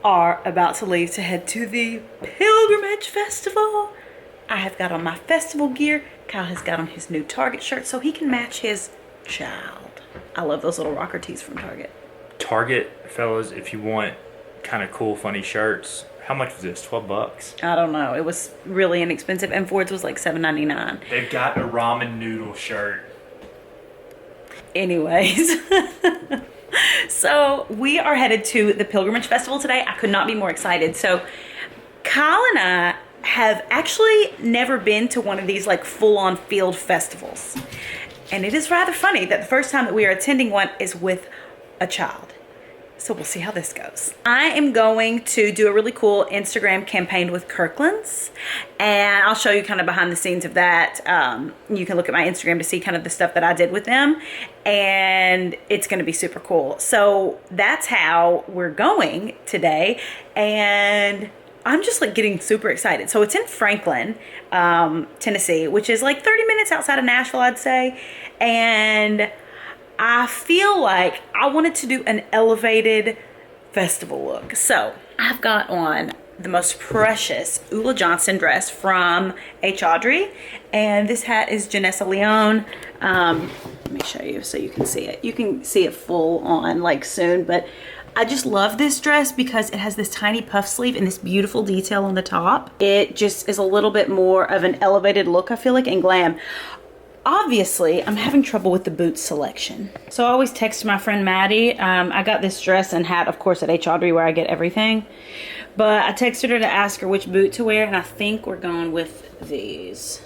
are about to leave to head to the Pilgrimage Festival. I have got on my festival gear. Kyle has got on his new Target shirt so he can match his child. I love those little rocker tees from Target. Target, fellas, if you want kind of cool, funny shirts, how much was this? 12 bucks? I don't know. It was really inexpensive, and Ford's was like $7.99. They've got a ramen noodle shirt. Anyways, so we are headed to the Pilgrimage Festival today. I could not be more excited. So Kyle and I have actually never been to one of these like full-on field festivals. And it is rather funny that the first time that we are attending one is with a child. So we'll see how this goes. I am going to do a really cool Instagram campaign with Kirkland's, and I'll show you kind of behind the scenes of that. You can look at my Instagram to see kind of the stuff that I did with them, and it's going to be super cool. So that's how we're going today, and I'm just like getting super excited. So it's in Franklin, Tennessee, which is like 30 minutes outside of Nashville, I'd say, and I feel like I wanted to do an elevated festival look. So I've got on the most precious Ula Johnson dress from H. Audrey. And this hat is Janessa Leone. Let me show you so you can see it. You can see it full on like soon, but I just love this dress because it has this tiny puff sleeve and this beautiful detail on the top. It just is a little bit more of an elevated look, I feel like, and glam. Obviously, I'm having trouble with the boot selection. So I always text my friend Maddie. I got this dress and hat, of course, at H. Audrey where I get everything. But I texted her to ask her which boot to wear, and I think we're going with these.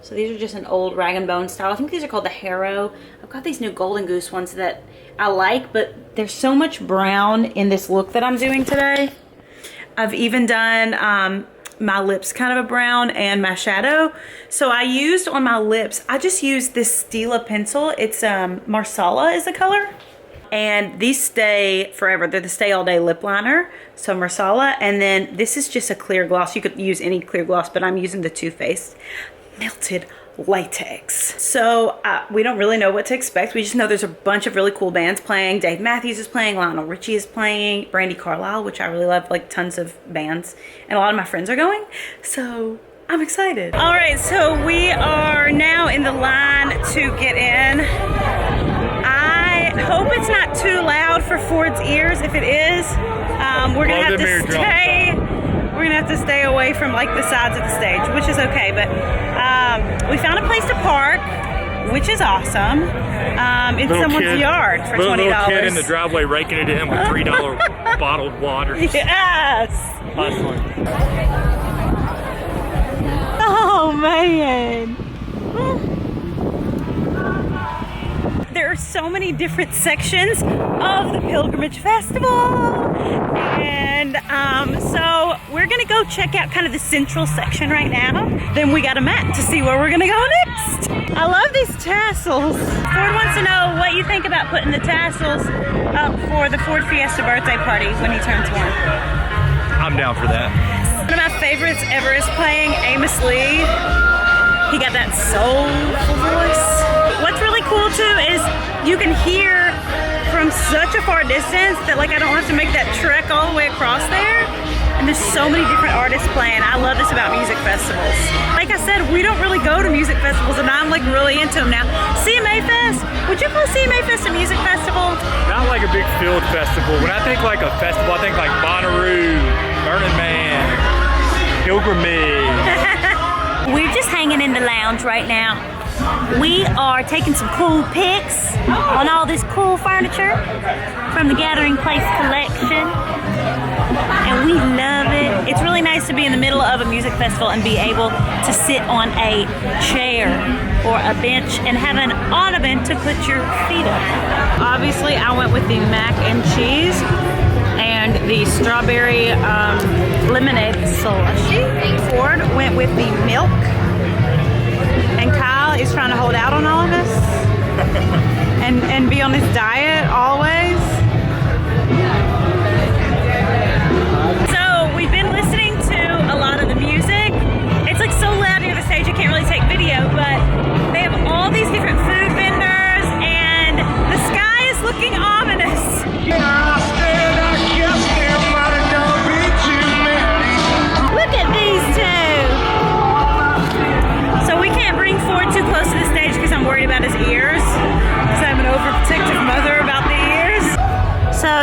So these are just an old rag and bone style. I think these are called the Harrow. I've got these new Golden Goose ones that I like, but there's so much brown in this look that I'm doing today. I've even done my lips kind of a brown and my shadow. So I used on my lips, I just used this Stila pencil. It's Marsala is the color. And these stay forever. They're the stay all day lip liner. So Marsala. And then this is just a clear gloss. You could use any clear gloss, but I'm using the Too Faced Melted Latex. So we don't really know what to expect. We just know there's a bunch of really cool bands playing. Dave Matthews is playing, Lionel Richie is playing, Brandy Carlisle, which I really love, like tons of bands, and a lot of my friends are going, so I'm excited. All right, so we are now in the line to get in. I hope it's not too loud for Ford's ears. If it is, we're gonna have to stay. We're gonna have to stay away from like the sides of the stage, which is okay, but we found a place to park, which is awesome. In someone's yard for $20. Little kid in the driveway raking it in with $3 bottled water. Yes! Hustling. Oh man! There are so many different sections of the Pilgrimage Festival, and so we're gonna go check out kind of the central section right now. Then we got a map to see where we're gonna go next. I love these tassels. Ford wants to know what you think about putting the tassels up for the Ford Fiesta birthday party when he turns 1. I'm down for that. One of my favorites ever is playing Amos Lee. He got that soulful voice. What's really cool too is you can hear from such a far distance that like I don't have to make that trek all the way across there. And there's so many different artists playing. I love this about music festivals. Like I said, we don't really go to music festivals, and I'm like really into them now. CMA Fest, would you call CMA Fest a music festival? Not like a big field festival. When I think like a festival, I think like Bonnaroo, Burning Man, Pilgrimage. We're just hanging in the lounge right now. We are taking some cool pics on all this cool furniture from the Gathering Place collection, and we love it. It's really nice to be in the middle of a music festival and be able to sit on a chair or a bench and have an ottoman to put your feet up. Obviously, I went with the mac and cheese and the strawberry lemonade slushy. Ford went with the milk, and Kyle is trying to hold out on all of us and be on his diet always. So we've been listening to a lot of the music. It's like so loud near the stage you can't really take video, but they have all these different food vendors, and the sky is looking ominous. I guess there might have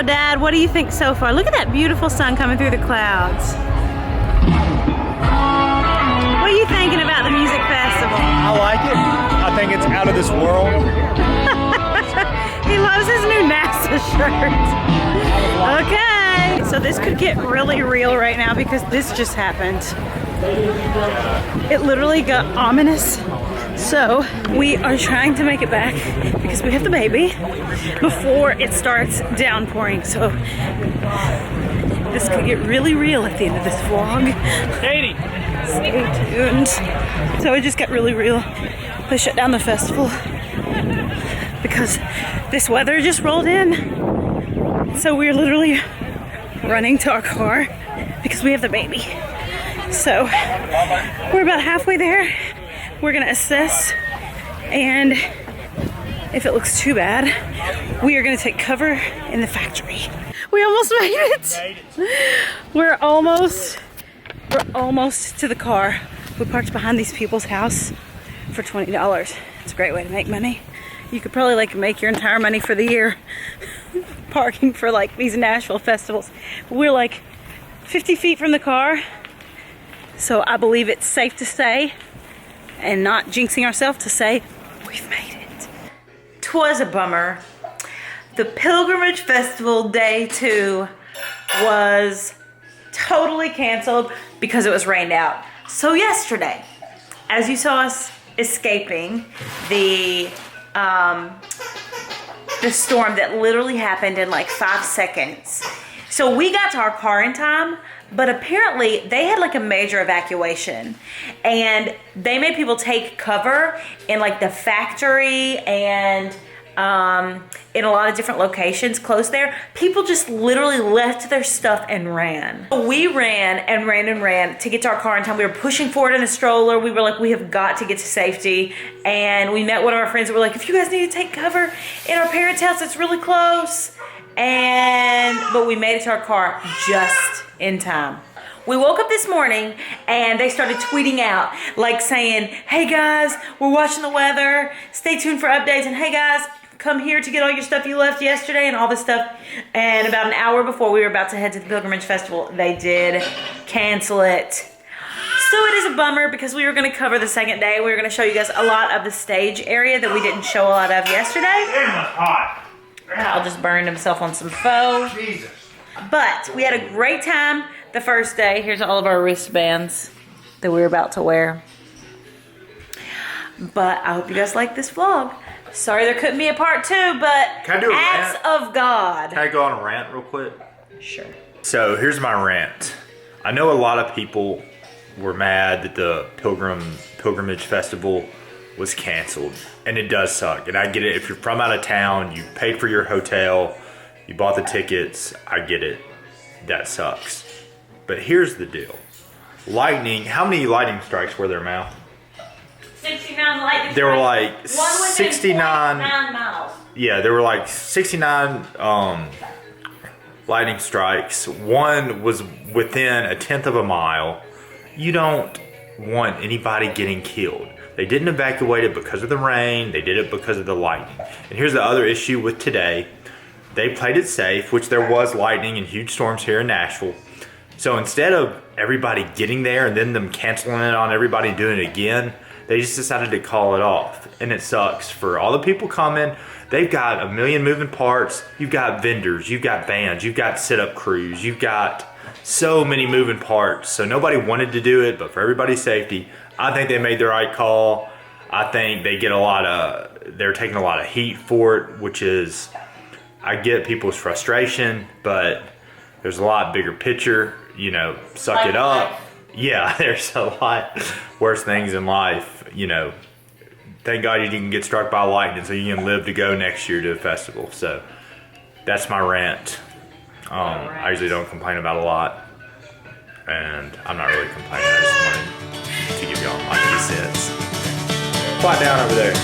So, Dad, what do you think so far? Look at that beautiful sun coming through the clouds. What are you thinking about the music festival? I like it. I think it's out of this world. He loves his new NASA shirt. Okay, so this could get really real right now because this just happened. It literally got ominous. So we are trying to make it back because we have the baby before it starts downpouring. So this could get really real at the end of this vlog. Katie! Stay tuned. So it just got really real. They shut down the festival because this weather just rolled in. So we're literally running to our car because we have the baby. So we're about halfway there. We're gonna assess, and if it looks too bad, we are gonna take cover in the factory. We almost made it. We're almost to the car. We parked behind these people's house for $20. It's a great way to make money. You could probably like make your entire money for the year parking for like these Nashville festivals. We're like 50 feet from the car, so I believe it's safe to say, and not jinxing ourselves, to say we've made it. 'Twas a bummer. The Pilgrimage Festival Day 2 was totally canceled because it was rained out. So yesterday, as you saw us escaping the storm that literally happened in like 5 seconds. So we got to our car in time, but apparently they had like a major evacuation, and they made people take cover in like the factory and in a lot of different locations close there. People just literally left their stuff and ran. We ran and ran and ran to get to our car in time. We were pushing forward in a stroller. We were like, we have got to get to safety. And we met one of our friends that were like, if you guys need to take cover in our parents' house, it's really close. But we made it to our car just in time. We woke up this morning and they started tweeting out, like saying, hey guys, we're watching the weather. Stay tuned for updates. And hey guys, come here to get all your stuff you left yesterday and all this stuff. And about an hour before we were about to head to the Pilgrimage Festival, they did cancel it. So it is a bummer because we were going to cover the second day. We were going to show you guys a lot of the stage area that we didn't show a lot of yesterday. I'll just burn himself on some faux. Jesus. But we had a great time the first day. Here's all of our wristbands that we were about to wear. But I hope you guys like this vlog. Sorry there couldn't be a part 2, but Can I do a acts rant? of God. Can I go on a rant real quick? Sure. So here's my rant. I know a lot of people were mad that the Pilgrimage Festival was canceled, and it does suck. And I get it. If you're from out of town, you paid for your hotel, you bought the tickets, I get it. That sucks. But here's the deal. Lightning, how many lightning strikes were there, Mal? 69 lightning. There were like One within 69 9 miles. Yeah, there were like 69 lightning strikes. One was within 1/10 of a mile. You don't want anybody getting killed. They didn't evacuate it because of the rain. They did it because of the lightning. And here's the other issue with today. They played it safe, which there was lightning and huge storms here in Nashville. So instead of everybody getting there and then them canceling it on everybody and doing it again, they just decided to call it off. And it sucks for all the people coming. They've got a million moving parts. You've got vendors, you've got bands, you've got sit-up crews, you've got so many moving parts. So nobody wanted to do it, but for everybody's safety, I think they made the right call. I think they get they're taking a lot of heat for it, which is, I get people's frustration, but there's a lot bigger picture, suck it up. Yeah, there's a lot worse things in life, Thank God you didn't get struck by lightning so you can live to go next year to a festival. So that's my rant. I usually don't complain about a lot, and I'm not really complaining. I just wanted to give y'all my 2 cents. Quiet down over there.